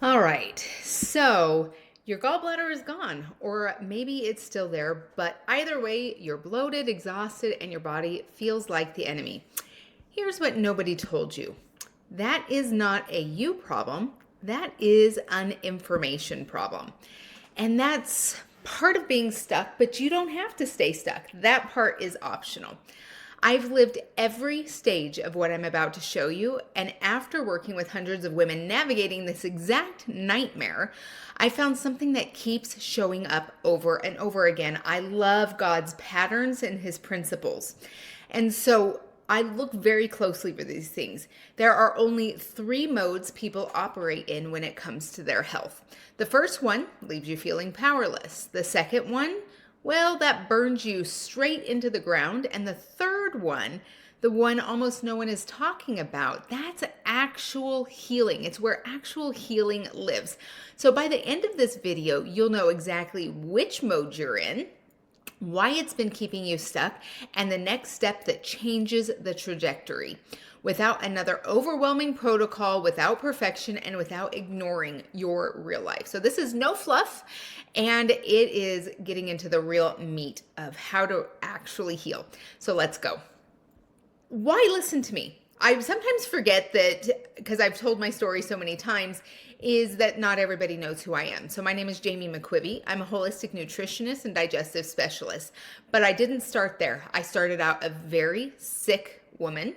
All right, so your gallbladder is gone, or maybe it's still there, but either way, you're bloated, exhausted, and your body feels like the enemy. Here's what nobody told you: that is not a you problem, that is an information problem. And that's part of being stuck, but you don't have to stay stuck. That part is optional. I've lived every stage of what I'm about to show you, and after working with hundreds of women navigating this exact nightmare, I found something that keeps showing up over and over again. I love God's patterns and his principles. And so I look very closely for these things. There are only 3 modes people operate in when it comes to their health. The first one leaves you feeling powerless. The second one, well, that burns you straight into the ground. And the third one, the one almost no one is talking about, that's actual healing. It's where actual healing lives. So by the end of this video, you'll know exactly which mode you're in, why it's been keeping you stuck, and the next step that changes the trajectory without another overwhelming protocol, without perfection, and without ignoring your real life. So this is no fluff, and it is getting into the real meat of how to actually heal. So let's go. Why listen to me? I sometimes forget that, because I've told my story so many times, is that not everybody knows who I am. So my name is Jami McQuivey. I'm a holistic nutritionist and digestive specialist. But I didn't start there. I started out a very sick woman,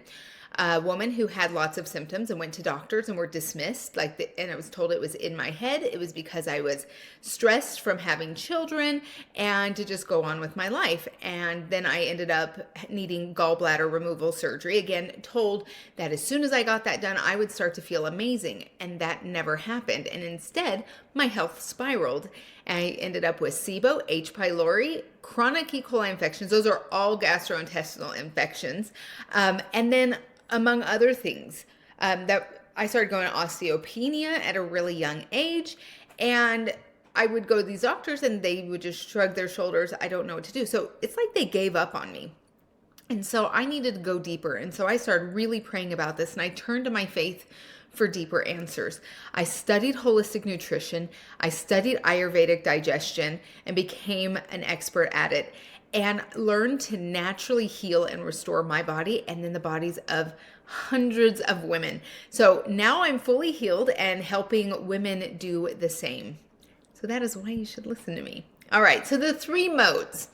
a woman who had lots of symptoms and went to doctors and were dismissed. And I was told it was in my head. It was because I was stressed from having children and to just go on with my life. And then I ended up needing gallbladder removal surgery. Again, told that as soon as I got that done, I would start to feel amazing. And that never happened. And instead, my health spiraled. I ended up with SIBO, H. pylori, chronic E. coli infections. Those are all gastrointestinal infections. And then among other things, that I started going to osteopenia at a really young age, and I would go to these doctors and they would just shrug their shoulders. I don't know what to do. So it's like they gave up on me. And so I needed to go deeper. And so I started really praying about this, and I turned to my faith for deeper answers. I studied holistic nutrition, I studied Ayurvedic digestion, and became an expert at it, and learned to naturally heal and restore my body and then the bodies of hundreds of women. So now I'm fully healed and helping women do the same. So that is why you should listen to me. All right, so the 3 modes.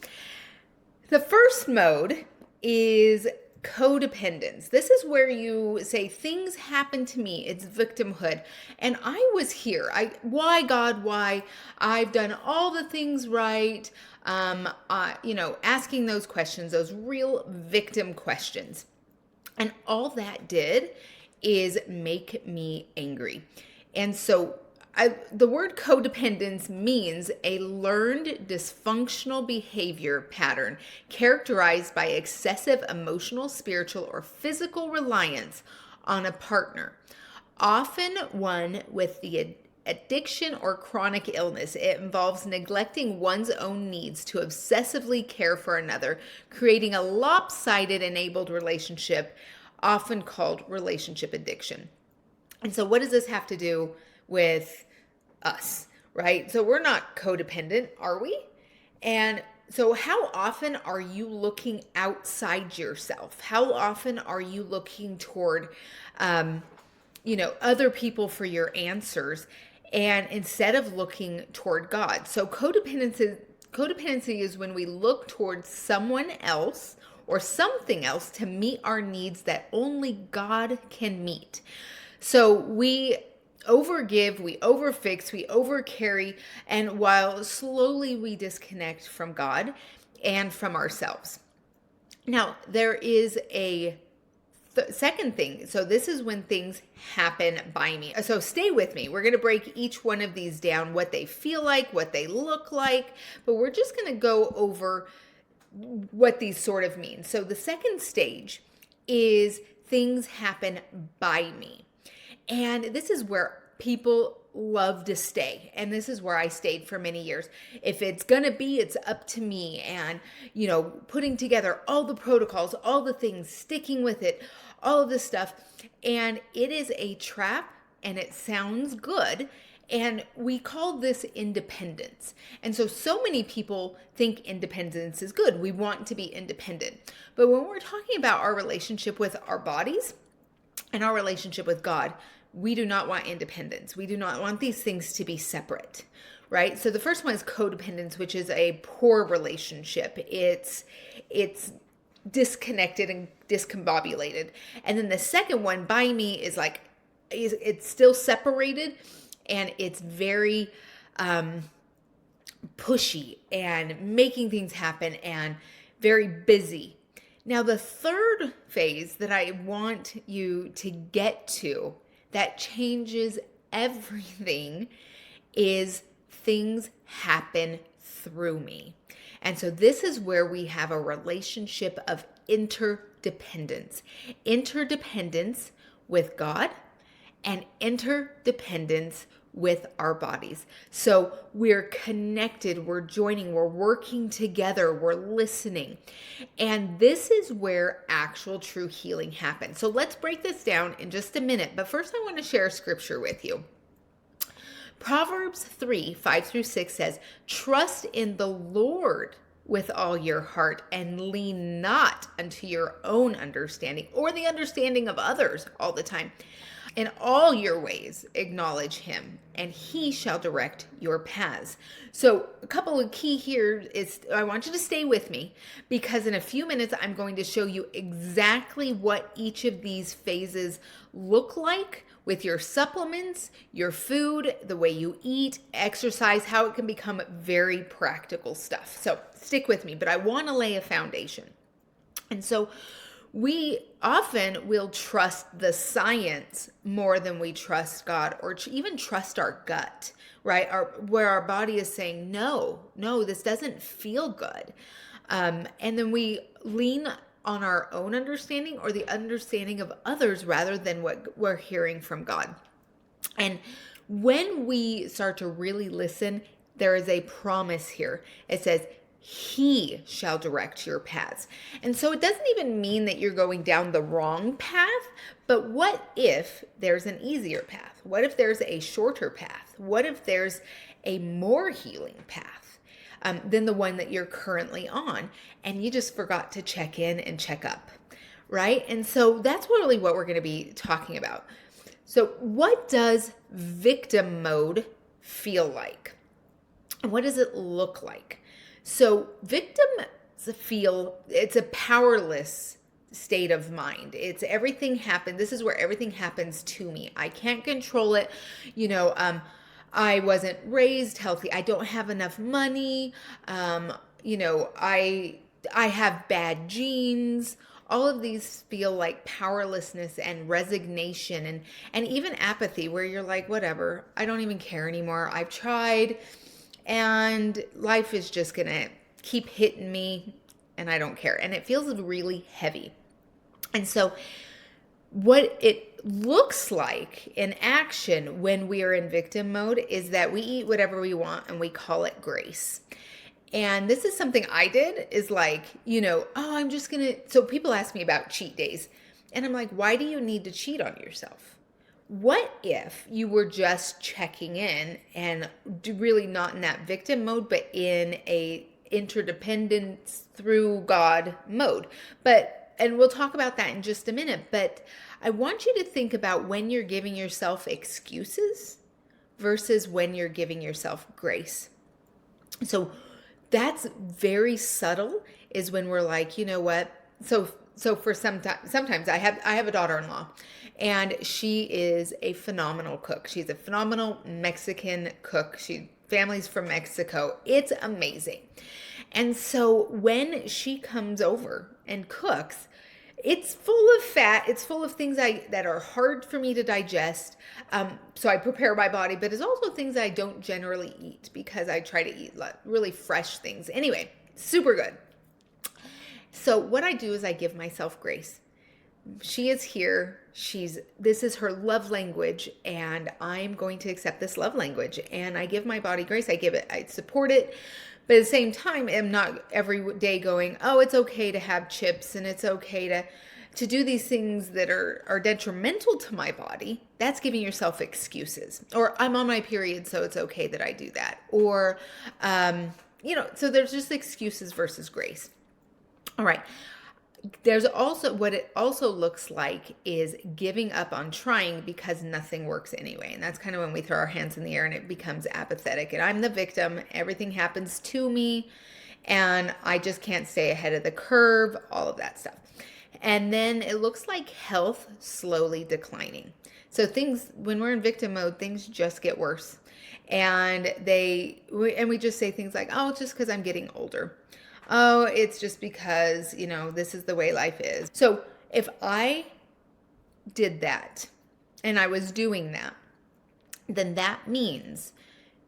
The first mode is codependence. This is where you say things happen to me. It's victimhood. And I was here. Why God, why? I've done all the things right. Asking those questions, those real victim questions. And all that did is make me angry. And so the word codependence means a learned dysfunctional behavior pattern characterized by excessive emotional, spiritual, or physical reliance on a partner, often one with the addiction or chronic illness. It involves neglecting one's own needs to obsessively care for another, creating a lopsided enabled relationship, often called relationship addiction. And so what does this have to do with us, right? So we're not codependent, are we? And so how often are you looking outside yourself? How often are you looking toward, other people for your answers, and instead of looking toward God? So codependency is when we look towards someone else or something else to meet our needs that only God can meet. So we overgive, we overfix, we overcarry, and while slowly we disconnect from God and from ourselves. Now, there is a second thing. So this is when things happen by me. So stay with me. We're going to break each one of these down, what they feel like, what they look like, but we're just going to go over what these sort of mean. So the second stage is things happen by me. And this is where people love to stay. And this is where I stayed for many years. If it's going to be, it's up to me. And, putting together all the protocols, all the things, sticking with it, all of this stuff. And it is a trap, and it sounds good. And we call this independence. And so many people think independence is good. We want to be independent. But when we're talking about our relationship with our bodies and our relationship with God, we do not want independence. We do not want these things to be separate, right? So the first one is codependence, which is a poor relationship. It's disconnected and discombobulated. And then the second one, by me, is like, it's still separated, and it's very pushy and making things happen and very busy. Now, the third phase that I want you to get to that changes everything is things happen through me. And so this is where we have a relationship of interdependence. Interdependence with God and interdependence with our bodies. So we're connected, we're joining, we're working together, we're listening. And this is where actual true healing happens. So let's break this down in just a minute. But first I want to share a scripture with you. Proverbs 3:5-6 says, "Trust in the Lord with all your heart and lean not unto your own understanding," or the understanding of others all the time. "In all your ways acknowledge him, and he shall direct your paths." So a couple of key here is, I want you to stay with me, because in a few minutes I'm going to show you exactly what each of these phases look like with your supplements, your food, the way you eat, exercise, how it can become very practical stuff. So stick with me, but I want to lay a foundation. And so we often will trust the science more than we trust God, or even trust our gut, right? Where our body is saying, no, this doesn't feel good. And then we lean on our own understanding or the understanding of others rather than what we're hearing from God. And when we start to really listen, there is a promise here. It says, he shall direct your paths. And so it doesn't even mean that you're going down the wrong path, but what if there's an easier path? What if there's a shorter path? What if there's a more healing path than the one that you're currently on, and you just forgot to check in and check up, right? And so that's really what we're going to be talking about. So what does victim mode feel like? And what does it look like? So victims feel it's a powerless state of mind. It's everything happened. This is where everything happens to me. I can't control it. I wasn't raised healthy. I don't have enough money. I have bad genes. All of these feel like powerlessness and resignation and even apathy, where you're like, whatever, I don't even care anymore. I've tried, and life is just going to keep hitting me, and I don't care. And it feels really heavy. And so what it looks like in action when we are in victim mode is that we eat whatever we want and we call it grace. And this is something I did, is like, I'm just going to, so people ask me about cheat days, and I'm like, why do you need to cheat on yourself? What if you were just checking in and really not in that victim mode, but in a interdependence through God mode? And we'll talk about that in just a minute, but I want you to think about when you're giving yourself excuses versus when you're giving yourself grace. So that's very subtle, is when we're like, you know what? So for sometimes I have a daughter-in-law, and she is a phenomenal cook. She's a phenomenal Mexican cook. Family's from Mexico. It's amazing. And so when she comes over and cooks, it's full of fat. It's full of things that are hard for me to digest. So I prepare my body, but it's also things I don't generally eat because I try to eat really fresh things. Anyway, super good. So what I do is I give myself grace. She is here. This is her love language, and I'm going to accept this love language. And I give my body grace. I support it. But at the same time, I'm not every day going, oh, it's okay to have chips and it's okay to do these things that are detrimental to my body, that's giving yourself excuses. Or I'm on my period, so it's okay that I do that. Or, so there's just excuses versus grace. All right. There's also what it also looks like is giving up on trying because nothing works anyway. And that's kind of when we throw our hands in the air and it becomes apathetic. And I'm the victim. Everything happens to me and I just can't stay ahead of the curve, all of that stuff. And then it looks like health slowly declining. So things, when we're in victim mode, things just get worse. And we just say things like, oh, it's just because I'm getting older. Oh, it's just because, this is the way life is. So if I did that and I was doing that, then that means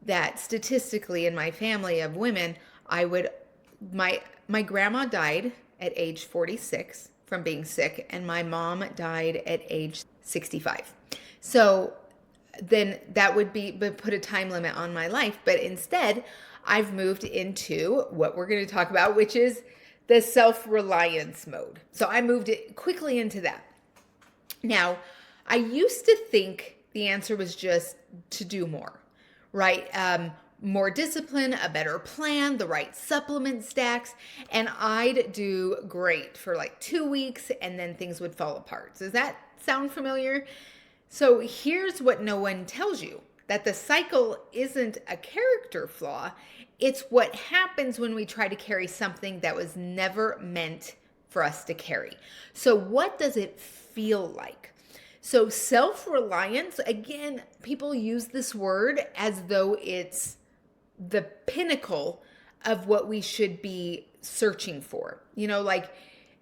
that statistically in my family of women, my grandma died at age 46 from being sick, and my mom died at age 65. So then that would put a time limit on my life. But instead, I've moved into what we're going to talk about, which is the self-reliance mode. So I moved it quickly into that. Now, I used to think the answer was just to do more, right? More discipline, a better plan, the right supplement stacks, and I'd do great for like 2 weeks and then things would fall apart. Does that sound familiar? So here's what no one tells you, that the cycle isn't a character flaw. It's what happens when we try to carry something that was never meant for us to carry. So what does it feel like? So self-reliance, again, people use this word as though it's the pinnacle of what we should be searching for. Like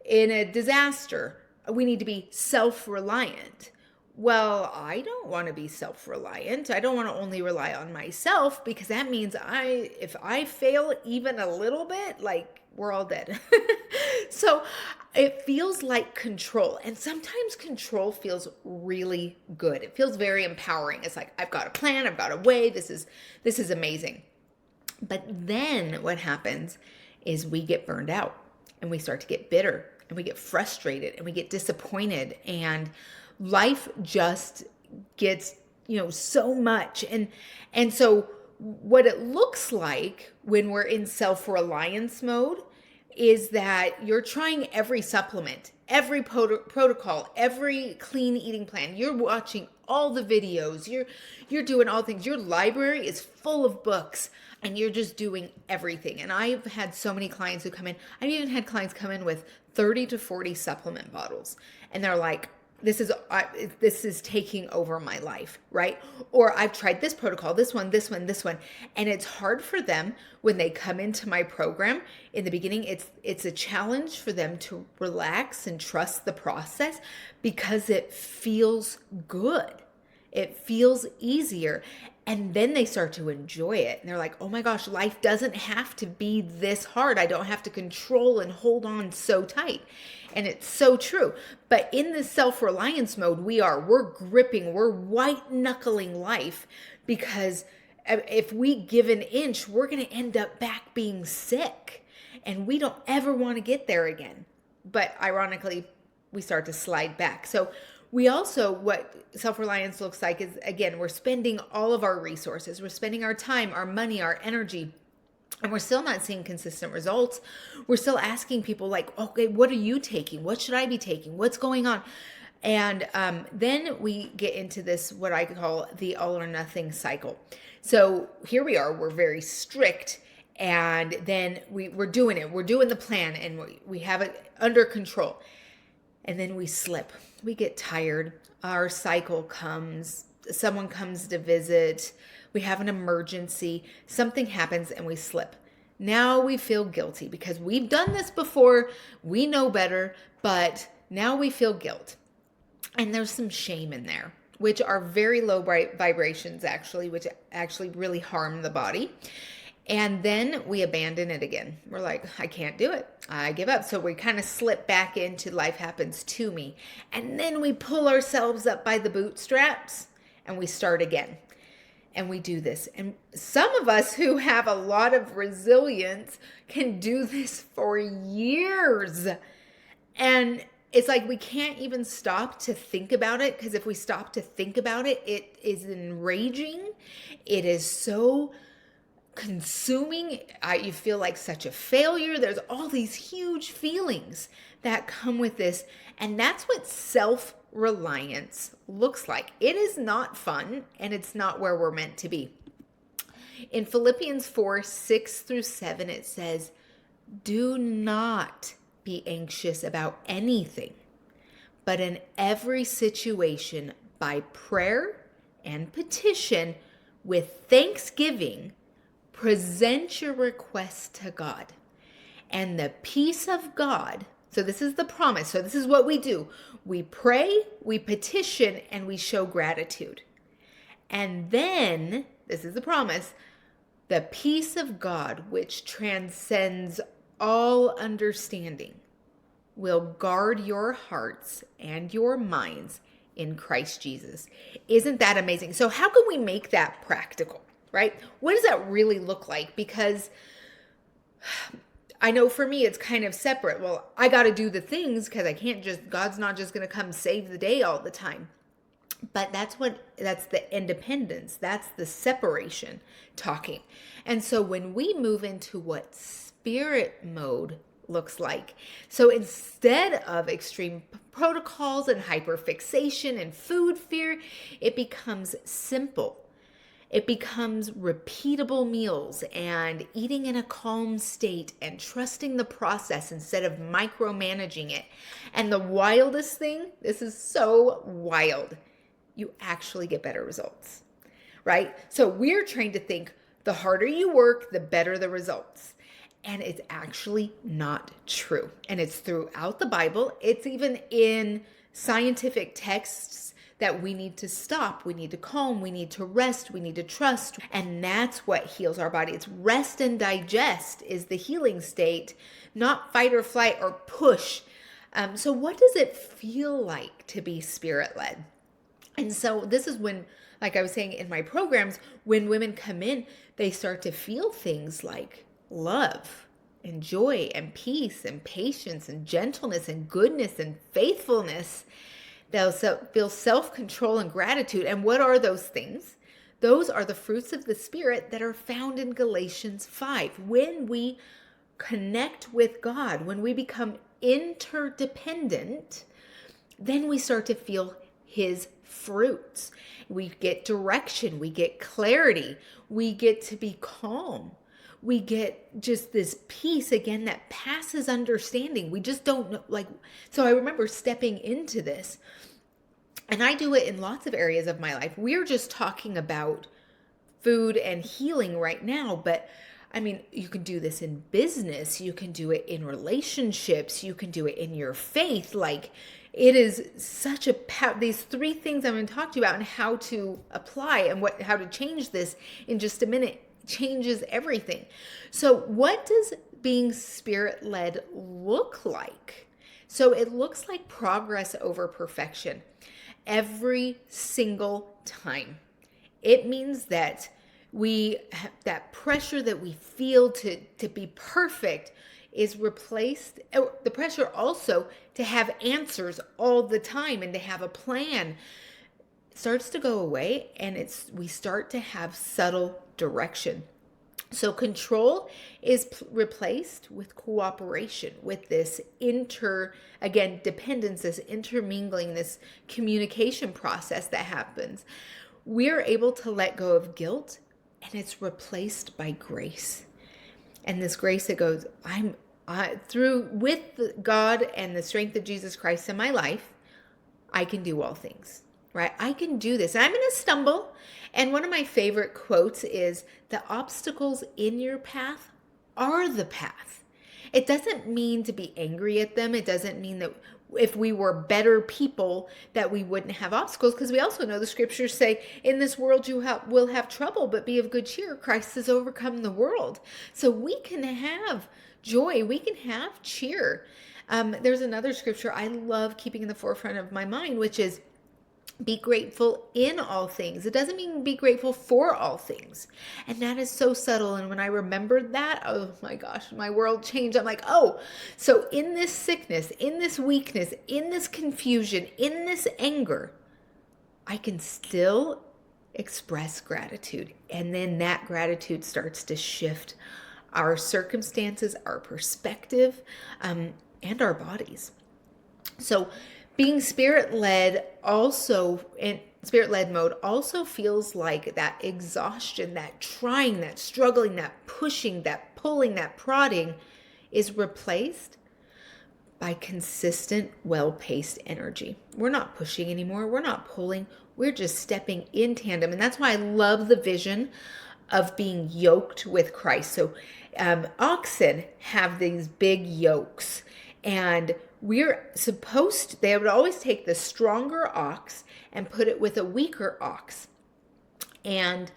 in a disaster, we need to be self-reliant. Well, I don't want to be self-reliant. I don't want to only rely on myself, because that means if I fail even a little bit, like we're all dead. So it feels like control. And sometimes control feels really good. It feels very empowering. It's like, I've got a plan, I've got a way. This is amazing. But then what happens is we get burned out and we start to get bitter and we get frustrated and we get disappointed, and life just gets, so much. And so what it looks like when we're in self-reliance mode is that you're trying every supplement, every protocol, every clean eating plan. You're watching all the videos. You're doing all things. Your library is full of books and you're just doing everything. And I've had so many clients who come in. I've even had clients come in with 30 to 40 supplement bottles. And they're like, this is taking over my life, right? Or I've tried this protocol, this one. And it's hard for them when they come into my program. In the beginning, it's a challenge for them to relax and trust the process because it feels good. It feels easier. And then they start to enjoy it. And they're like, oh my gosh, life doesn't have to be this hard. I don't have to control and hold on so tight. And it's so true. But in this self-reliance mode, we're gripping, we're white knuckling life, because if we give an inch, we're going to end up back being sick. And we don't ever want to get there again. But ironically, we start to slide back. So we also, what self-reliance looks like is, again, we're spending all of our resources. We're spending our time, our money, our energy, and we're still not seeing consistent results. We're still asking people like, okay, what are you taking? What should I be taking? What's going on? And then we get into this, what I call the all or nothing cycle. So here we are, we're very strict. And then we're doing it. We're doing the plan and we have it under control. And then we slip. We get tired. Our cycle comes. Someone comes to visit. We have an emergency. Something happens and we slip. Now we feel guilty because we've done this before. We know better, but now we feel guilt. And there's some shame in there, which are very low vibrations actually, which actually really harm the body. And then we abandon it again. We're like, I can't do it. I give up. So we kind of slip back into life happens to me. And then we pull ourselves up by the bootstraps and we start again. And we do this. And some of us who have a lot of resilience can do this for years. And it's like we can't even stop to think about it, because if we stop to think about it, it is enraging. It is so consuming. You feel like such a failure. There's all these huge feelings that come with this. And that's what self-reliance looks like. It is not fun, and it's not where we're meant to be. In Philippians 4:6-7, it says, "Do not be anxious about anything, but in every situation, by prayer and petition, with thanksgiving, present your requests to God. And the peace of God," so this is the promise. So this is what we do. We pray, we petition, and we show gratitude. And then, this is the promise, "the peace of God, which transcends all understanding, will guard your hearts and your minds in Christ Jesus." Isn't that amazing? So how can we make that practical, right? What does that really look like? Because I know for me, it's kind of separate. Well, I got to do the things because God's not just going to come save the day all the time. But that's the independence. That's the separation talking. And so when we move into what spirit mode looks like, so instead of extreme protocols and hyperfixation and food fear, it becomes simple. It becomes repeatable meals and eating in a calm state and trusting the process instead of micromanaging it. And the wildest thing, this is so wild, you actually get better results, right? So we're trained to think the harder you work, the better the results. And it's actually not true. And it's throughout the Bible. It's even in scientific texts that we need to stop, we need to calm, we need to rest, we need to trust. And that's what heals our body. It's rest and digest is the healing state, not fight or flight or push. So what does it feel like to be spirit-led? And so this is when, like I was saying in my programs, when women come in, they start to feel things like love and joy and peace and patience and gentleness and goodness and faithfulness. They'll feel self-control and gratitude. And what are those things? Those are the fruits of the Spirit that are found in Galatians 5. When we connect with God, when we become interdependent, then we start to feel His fruits. We get direction, we get clarity, we get to be calm. We get just this peace again that passes understanding. We just don't know, so I remember stepping into this, and I do it in lots of areas of my life. We're just talking about food and healing right now, but I mean, you can do this in business, you can do it in relationships, you can do it in your faith. It is such a these three things I'm going to talk to you about and how to apply and how to change this in just a minute changes everything. So what does being spirit-led look like? So it looks like progress over perfection every single time. It means that that pressure that we feel to be perfect is replaced. The pressure also to have answers all the time and to have a plan starts to go away, and we start to have subtle direction. So control is replaced with cooperation, with this dependence, this intermingling, this communication process that happens. We're able to let go of guilt, and it's replaced by grace. And this grace that goes, with God and the strength of Jesus Christ in my life, I can do all things. Right? I can do this. I'm going to stumble. And one of my favorite quotes is, "The obstacles in your path are the path." It doesn't mean to be angry at them. It doesn't mean that if we were better people that we wouldn't have obstacles, because we also know the scriptures say, in this world you will have trouble, but be of good cheer. Christ has overcome the world. So we can have joy. We can have cheer. There's another scripture I love keeping in the forefront of my mind, which is Be grateful in all things. It doesn't mean be grateful for all things. And that is so subtle. And when I remembered that, oh my gosh, my world changed. I'm like, oh, so in this sickness, in this weakness, in this confusion, in this anger, I can still express gratitude. And then that gratitude starts to shift our circumstances, our perspective, and our bodies. So being spirit-led also, in spirit-led mode, also feels like that exhaustion, that trying, that struggling, that pushing, that pulling, that prodding is replaced by consistent, well-paced energy. We're not pushing anymore. We're not pulling. We're just stepping in tandem. And that's why I love the vision of being yoked with Christ. So oxen have these big yokes, and they would always take the stronger ox and put it with a weaker ox. And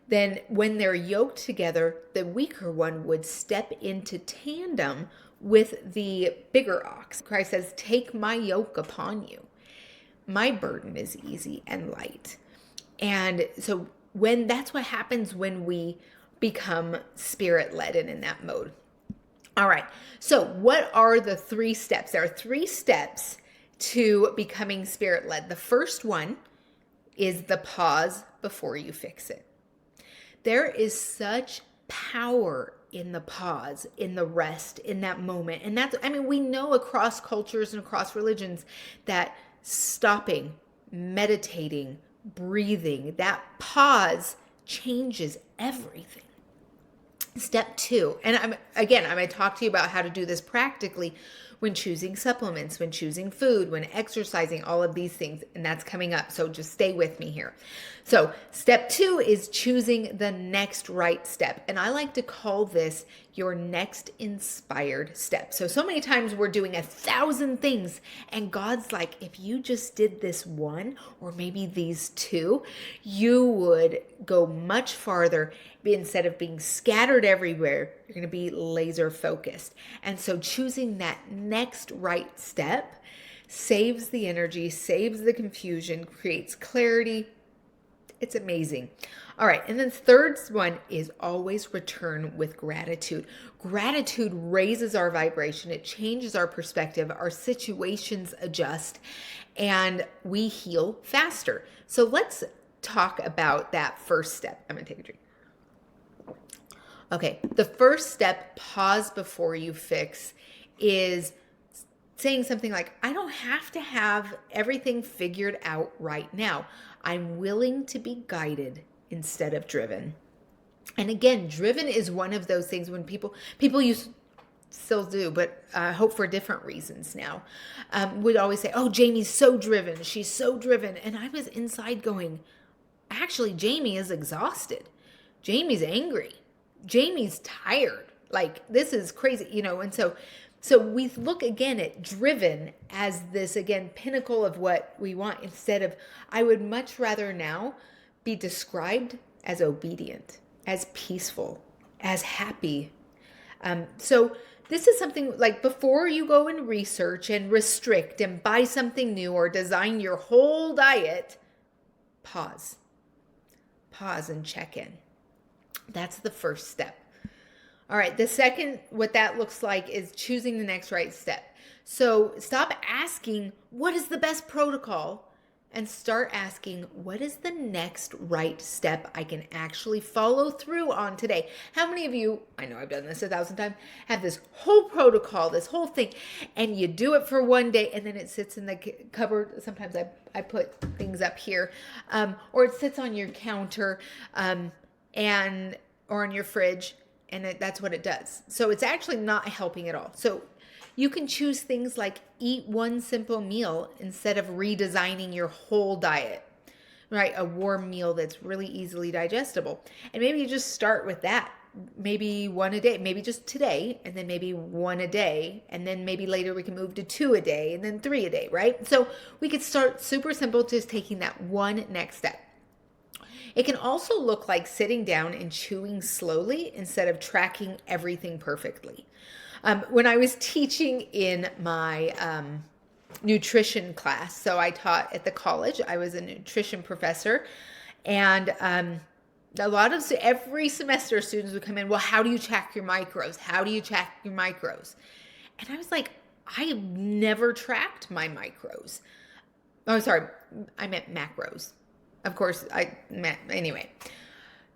then when they're yoked together, the weaker one would step into tandem with the bigger ox. Christ says, take my yoke upon you. My burden is easy and light. And so that's what happens when we become spirit-led and in that mode. All right. So what are the 3 steps? There are 3 steps to becoming spirit-led. The first one is the pause before you fix it. There is such power in the pause, in the rest, in that moment. And we know across cultures and across religions that stopping, meditating, breathing, that pause changes everything. Step 2, and I'm going to talk to you about how to do this practically when choosing supplements, when choosing food, when exercising, all of these things, and that's coming up. So just stay with me here. So step 2 is choosing the next right step. And I like to call this your next inspired step. So many times we're doing 1,000 things and God's like, if you just did this one, or maybe these 2, you would go much farther. Instead of being scattered everywhere, you're going to be laser focused. And so choosing that next right step saves the energy, saves the confusion, creates clarity. It's amazing. All right. And then the third one is always return with gratitude. Gratitude raises our vibration. It changes our perspective. Our situations adjust and we heal faster. So let's talk about that first step. I'm going to take a drink. Okay, the first step, pause before you fix, is saying something like, I don't have to have everything figured out right now. I'm willing to be guided instead of driven. And again, driven is one of those things when people still do, but I hope for different reasons now, would always say, oh, Jami's so driven. She's so driven. And I was inside going, actually, Jami is exhausted. Jami's angry. Jami's tired. Like, this is crazy, and so we look again at driven as this, again, pinnacle of what we want, instead of, I would much rather now be described as obedient, as peaceful, as happy. So this is something like, before you go and research and restrict and buy something new or design your whole diet, pause and check in. That's the first step. All right. The second, what that looks like, is choosing the next right step. So stop asking, what is the best protocol? And start asking, what is the next right step I can actually follow through on today? How many of you, I know I've done this 1,000 times, have this whole protocol, this whole thing, and you do it for one day and then it sits in the cupboard. Sometimes I put things up here, or it sits on your counter, or in your fridge, and that's what it does. So it's actually not helping at all. So you can choose things like eat one simple meal instead of redesigning your whole diet, right? A warm meal that's really easily digestible. And maybe you just start with that. Maybe one a day, maybe just today, and then maybe one a day. And then maybe later we can move to 2 a day and then 3 a day, right? So we could start super simple, just taking that one next step. It can also look like sitting down and chewing slowly instead of tracking everything perfectly. When I was teaching in my nutrition class. So I taught at the college. I was a nutrition professor, and a lot of every semester students would come in. Well, how do you track your macros? How do you track your macros? And I was like, I never tracked my macros. Oh, sorry, I meant macros. Of course, I meant anyway.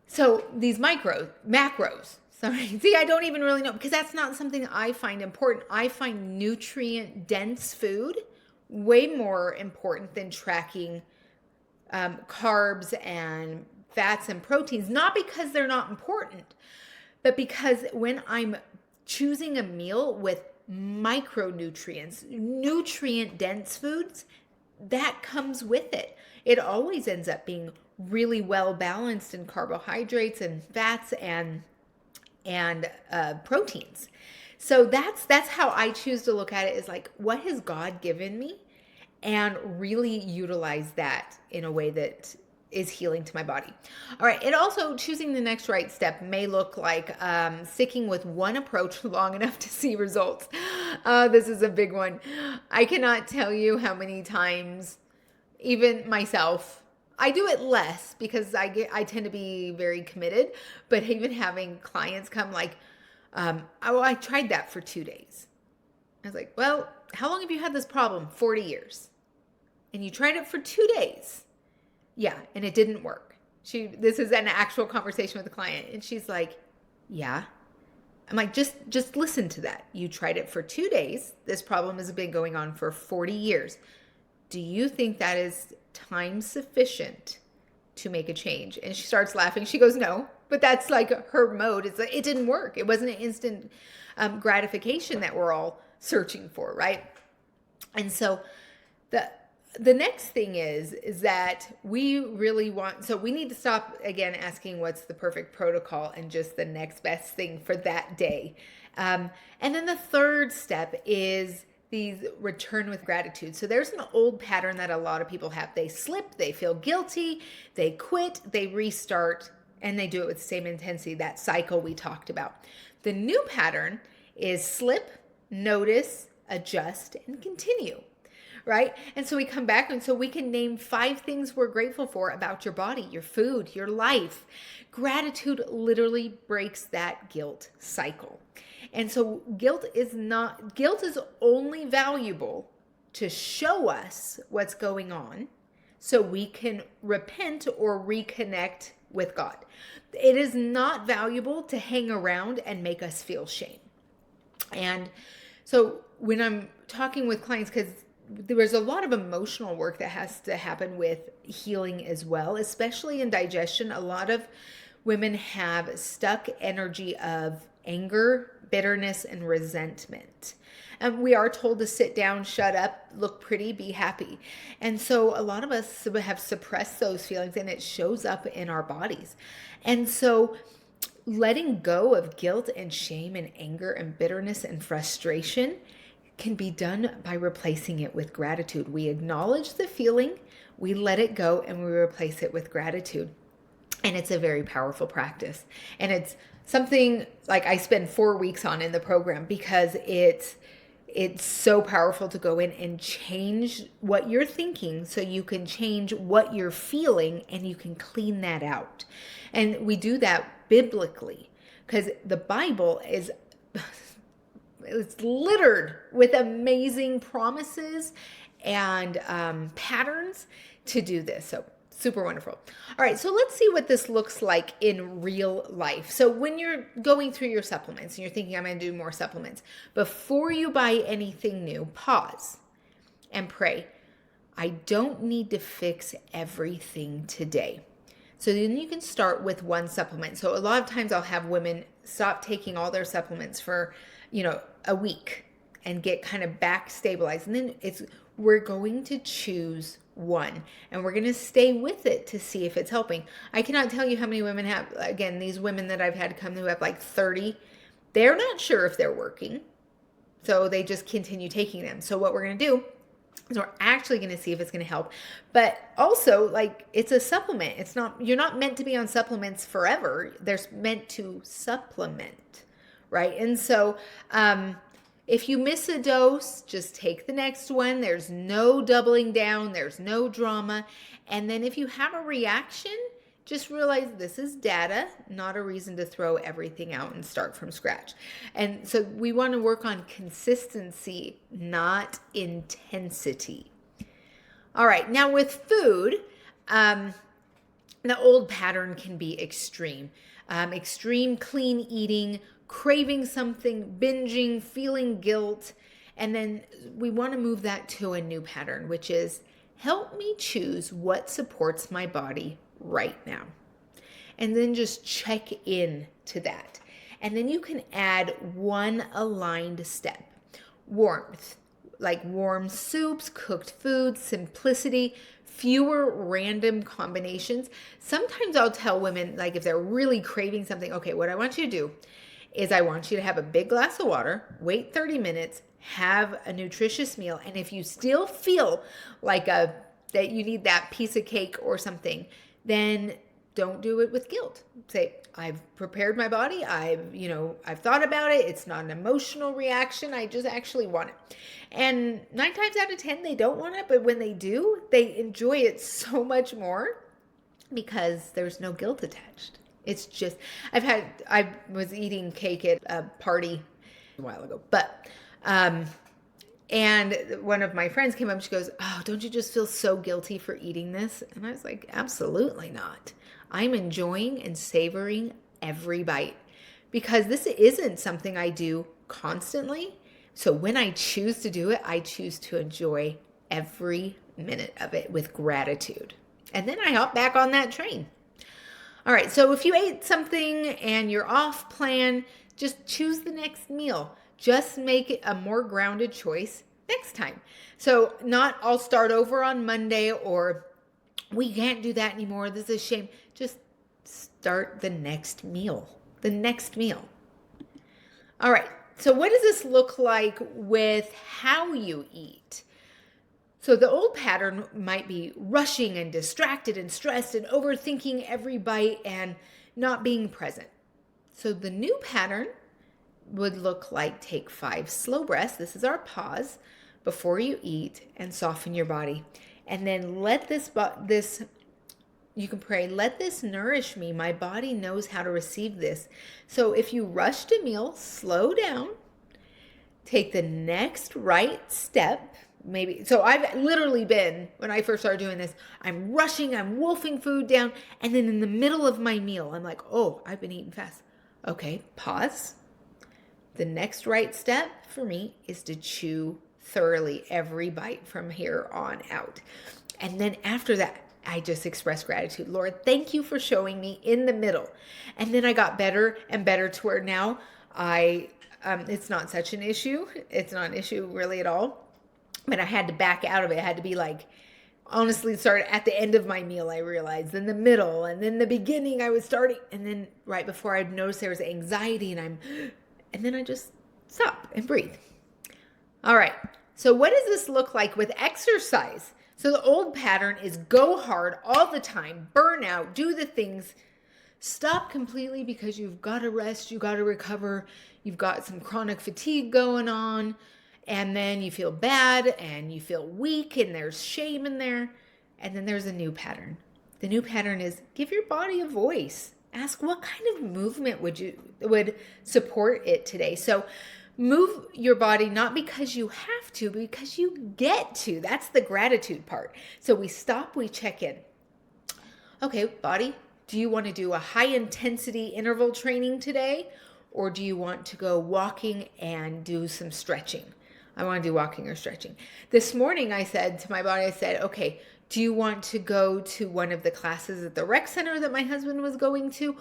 So these macros. Sorry. See, I don't even really know, because that's not something I find important. I find nutrient dense food way more important than tracking carbs and fats and proteins, not because they're not important, but because when I'm choosing a meal with micronutrients, nutrient dense foods, that comes with it. It always ends up being really well balanced in carbohydrates and fats and proteins. So that's how I choose to look at it, is like, what has God given me, and really utilize that in a way that is healing to my body. All right. And also, choosing the next right step may look like sticking with one approach long enough to see results. This is a big one. I cannot tell you how many times, even myself, I do it less because I tend to be very committed, but even having clients come like, I tried that for 2 days. I was like, well, how long have you had this problem? 40 years. And you tried it for 2 days. Yeah, and it didn't work. This is an actual conversation with a client, and she's like, yeah. I'm like, just listen to that. You tried it for 2 days. This problem has been going on for 40 years. Do you think that is time sufficient to make a change? And she starts laughing. She goes, no, but that's like her mode. It's like, it didn't work. It wasn't an instant gratification that we're all searching for, right? And so the next thing is that we really so we need to stop, again, asking what's the perfect protocol and just the next best thing for that day. And then the third step is these return with gratitude. So there's an old pattern that a lot of people have. They slip, they feel guilty, they quit, they restart, and they do it with the same intensity, that cycle we talked about. The new pattern is slip, notice, adjust, and continue. Right? And so we come back, and so we can name 5 things we're grateful for about your body, your food, your life. Gratitude literally breaks that guilt cycle. And so guilt is only valuable to show us what's going on so we can repent or reconnect with God. It is not valuable to hang around and make us feel shame. And so when I'm talking with clients, because there's a lot of emotional work that has to happen with healing as well, especially in digestion. A lot of women have stuck energy of anger, bitterness, and resentment. And we are told to sit down, shut up, look pretty, be happy. And so a lot of us have suppressed those feelings, and it shows up in our bodies. And so letting go of guilt and shame and anger and bitterness and frustration can be done by replacing it with gratitude. We acknowledge the feeling, we let it go, and we replace it with gratitude. And it's a very powerful practice. And it's something like I spend 4 weeks on in the program, because it's so powerful to go in and change what you're thinking so you can change what you're feeling, and you can clean that out. And we do that biblically, because the Bible is it's littered with amazing promises and patterns to do this. So super wonderful. All right, so let's see what this looks like in real life. So when you're going through your supplements and you're thinking, I'm going to do more supplements, before you buy anything new, pause and pray. I don't need to fix everything today. So then you can start with one supplement. So a lot of times I'll have women stop taking all their supplements for, a week and get kind of back stabilized. And then we're going to choose one, and we're going to stay with it to see if it's helping. I cannot tell you how many women have, again, these women that I've had come who have like 30, they're not sure if they're working. So they just continue taking them. So what we're going to do is we're actually going to see if it's going to help. But also, like, it's a supplement. You're not meant to be on supplements forever. They're meant to supplement. Right. And so, If you miss a dose, just take the next one. There's no doubling down. There's no drama. And then if you have a reaction, just realize this is data, not a reason to throw everything out and start from scratch. And so we want to work on consistency, not intensity. All right, now with food, the old pattern can be extreme. Extreme clean eating, craving something, binging, feeling guilt. And then we want to move that to a new pattern, which is help me choose what supports my body right now. And then just check in to that. And then you can add one aligned step. Warmth, like warm soups, cooked foods, simplicity, fewer random combinations. Sometimes I'll tell women, like if they're really craving something, okay, what I want you to do is I want you to have a big glass of water, wait 30 minutes, have a nutritious meal. And if you still feel like that you need that piece of cake or something, then don't do it with guilt. Say, I've prepared my body. I've thought about it. It's not an emotional reaction. I just actually want it. And 9 times out of 10, they don't want it. But when they do, they enjoy it so much more because there's no guilt attached. It's just, I was eating cake at a party a while ago, but, and one of my friends came up, she goes, oh, don't you just feel so guilty for eating this? And I was like, absolutely not. I'm enjoying and savoring every bite because this isn't something I do constantly. So when I choose to do it, I choose to enjoy every minute of it with gratitude. And then I hop back on that train. All right, so if you ate something and you're off plan, just choose the next meal. Just make it a more grounded choice next time. So not I'll start over on Monday or we can't do that anymore. This is a shame. Just start the next meal. The next meal. All right, so what does this look like with how you eat? So the old pattern might be rushing and distracted and stressed and overthinking every bite and not being present. So the new pattern would look like take 5 slow breaths. This is our pause before you eat and soften your body. And then let you can pray, let this nourish me. My body knows how to receive this. So if you rushed a meal, slow down, take the next right step. Maybe. So I've literally been, when I first started doing this, I'm rushing, I'm wolfing food down. And then in the middle of my meal, I'm like, oh, I've been eating fast. Okay, pause. The next right step for me is to chew thoroughly every bite from here on out. And then after that, I just express gratitude. Lord, thank you for showing me in the middle. And then I got better and better to where now it's not such an issue. It's not an issue really at all. But I had to back out of it. I had to be like, honestly, start at the end of my meal, I realized. Then the middle, and then the beginning, I was starting. And then right before I'd noticed there was anxiety, and then I just stop and breathe. All right. So what does this look like with exercise? So the old pattern is go hard all the time, burn out, do the things, stop completely because you've got to rest, you got to recover, you've got some chronic fatigue going on. And then you feel bad and you feel weak and there's shame in there. And then there's a new pattern. The new pattern is give your body a voice. Ask what kind of movement would support it today. So move your body not because you have to, but because you get to. That's the gratitude part. So we stop, we check in. Okay, body, do you want to do a high intensity interval training today? Or do you want to go walking and do some stretching? I want to do walking or stretching. This morning I said to my body, I said, okay, do you want to go to one of the classes at the rec center that my husband was going to?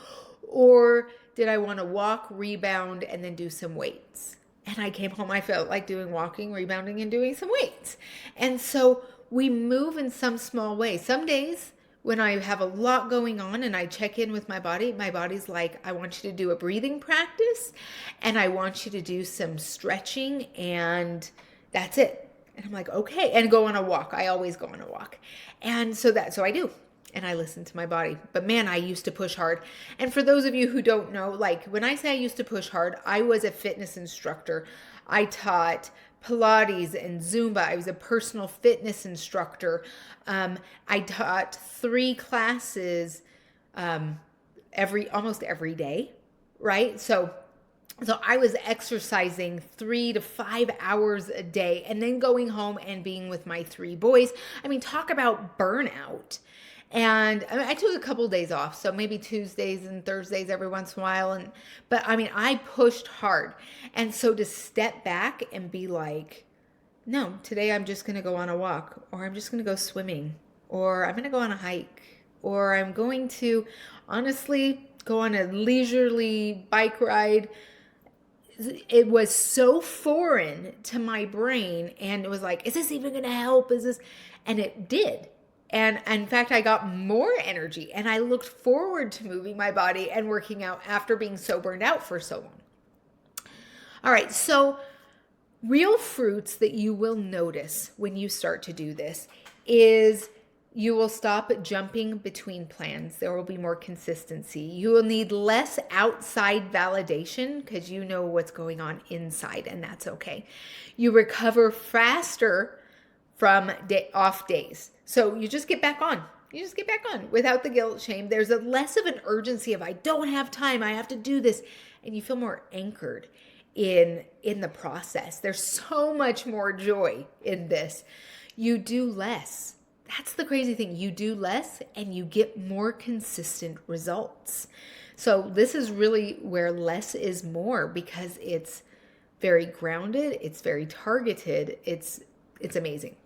Or did I want to walk, rebound, and then do some weights? And I came home, I felt like doing walking, rebounding, and doing some weights. And so we move in some small way. Some days when I have a lot going on and I check in with my body's like, I want you to do a breathing practice and I want you to do some stretching and that's it. And I'm like, okay, and go on a walk. I always go on a walk. And so I do. and I listened to my body. But man, I used to push hard. And for those of you who don't know, like when I say I used to push hard, I was a fitness instructor. I taught Pilates and Zumba. I was a personal fitness instructor. I taught 3 classes almost every day, right? So I was exercising 3 to 5 hours a day and then going home and being with my 3 boys. I mean, talk about burnout. And I took a couple days off, so maybe Tuesdays and Thursdays every once in a while. But I mean, I pushed hard. And so to step back and be like, no, today I'm just going to go on a walk, or I'm just going to go swimming, or I'm going to go on a hike, or I'm going to honestly go on a leisurely bike ride. It was so foreign to my brain, and it was like, is this even going to help? And it did. And in fact, I got more energy, and I looked forward to moving my body and working out after being so burned out for so long. All right, so real fruits that you will notice when you start to do this is you will stop jumping between plans. There will be more consistency. You will need less outside validation because you know what's going on inside, and that's okay. You recover faster from off days. So you just get back on. You just get back on without the guilt, shame. There's a less of an urgency of I don't have time, I have to do this. And you feel more anchored in the process. There's so much more joy in this. You do less. That's the crazy thing. You do less and you get more consistent results. So this is really where less is more, because it's very grounded. It's very targeted. It's amazing.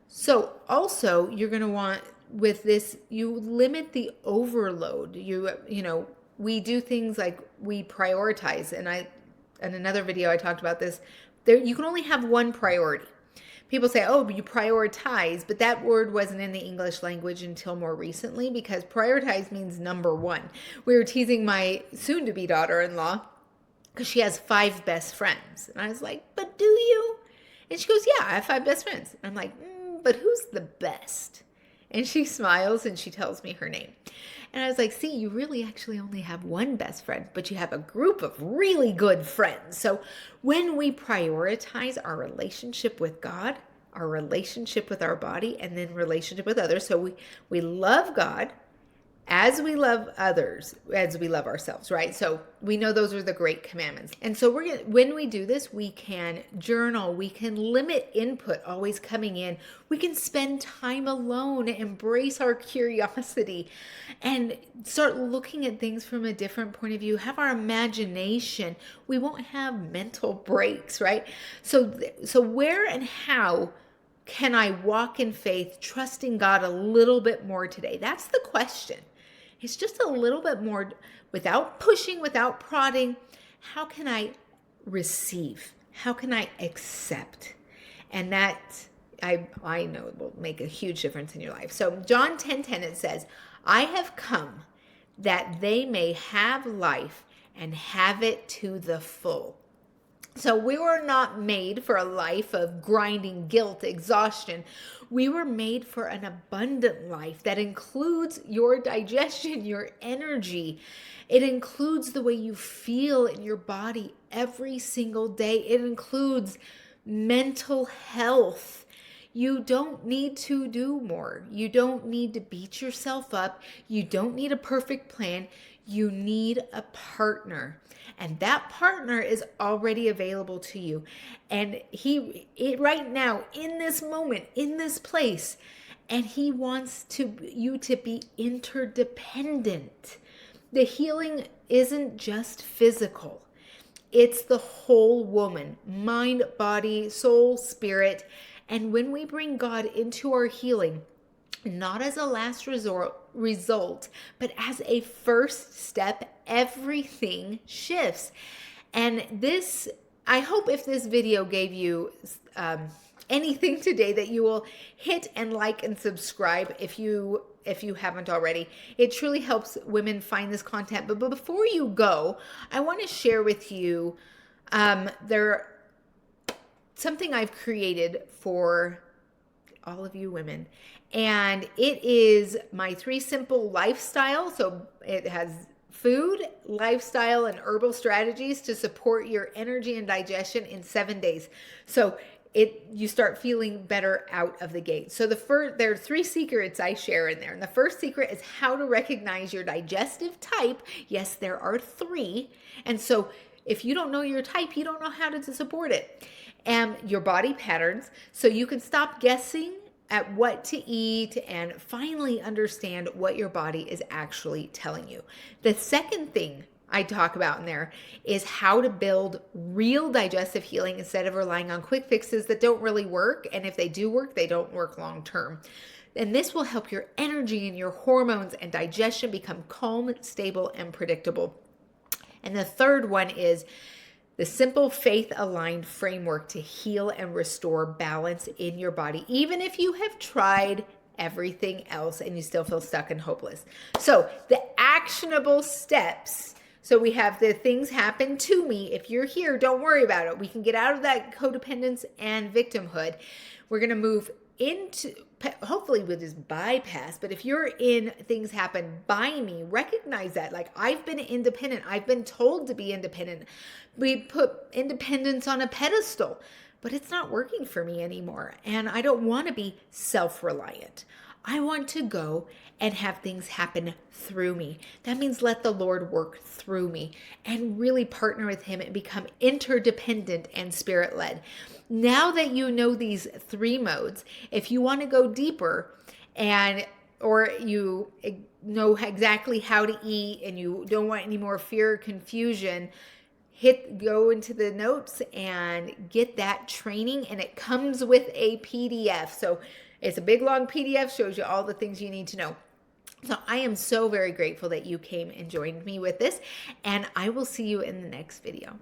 So also you're going to want with this, you limit the overload. You know, we do things like we prioritize. And in another video, I talked about this. You can only have one priority. People say, oh, but you prioritize, but that word wasn't in the English language until more recently, because prioritize means number one. We were teasing my soon-to-be daughter-in-law because she has 5 best friends. And I was like, but do you? And she goes, yeah, I have 5 best friends. And I'm like, but who's the best? And she smiles and she tells me her name. And I was like, see, you really actually only have one best friend, but you have a group of really good friends. So when we prioritize our relationship with God, our relationship with our body, and then relationship with others, so we love God as we love others, as we love ourselves, right? So we know those are the great commandments. And so when we do this, we can journal, we can limit input always coming in, we can spend time alone, embrace our curiosity, and start looking at things from a different point of view, have our imagination. We won't have mental breaks, right? So where and how can I walk in faith, trusting God a little bit more today? That's the question. It's just a little bit more, without pushing, without prodding. How can I receive? How can I accept? And that, I know it will make a huge difference in your life. So John 10:10, it says, I have come that they may have life and have it to the full. So we were not made for a life of grinding, guilt, exhaustion. We were made for an abundant life that includes your digestion, your energy. It includes the way you feel in your body every single day. It includes mental health. You don't need to do more. You don't need to beat yourself up. You don't need a perfect plan. You need a partner. And that partner is already available to you. And right now, in this moment, in this place, and he wants you to be interdependent. The healing isn't just physical. It's the whole woman, mind, body, soul, spirit. And when we bring God into our healing, not as a last result, but as a first step, everything shifts. And this, I hope if this video gave you anything today, that you will hit and like and subscribe if you haven't already. It truly helps women find this content. But before you go, I want to share with you something I've created for all of you women. And it is my 3 simple lifestyle. So it has food, lifestyle, and herbal strategies to support your energy and digestion in 7 days. So you start feeling better out of the gate. So there are 3 secrets I share in there. And the first secret is how to recognize your digestive type. Yes, there are 3. And so if you don't know your type, you don't know how to support it. And your body patterns, so you can stop guessing at what to eat and finally understand what your body is actually telling you. The second thing I talk about in there is how to build real digestive healing instead of relying on quick fixes that don't really work. And if they do work, they don't work long term. And this will help your energy and your hormones and digestion become calm, stable, and predictable. And the third one is the simple faith-aligned framework to heal and restore balance in your body, even if you have tried everything else and you still feel stuck and hopeless. So the actionable steps. So we have the things happen to me. If you're here, don't worry about it. We can get out of that codependence and victimhood. We're going to move into, hopefully with this bypass, but if you're in things happen by me, recognize that. Like, I've been independent. I've been told to be independent. We put independence on a pedestal, but it's not working for me anymore. And I don't want to be self-reliant. I want to go and have things happen through me. That means let the Lord work through me and really partner with him and become interdependent and spirit-led. Now that you know these 3 modes, if you want to go deeper or you know exactly how to eat and you don't want any more fear or confusion, go into the notes and get that training, and it comes with a PDF. So it's a big long PDF, shows you all the things you need to know. So I am so very grateful that you came and joined me with this, and I will see you in the next video.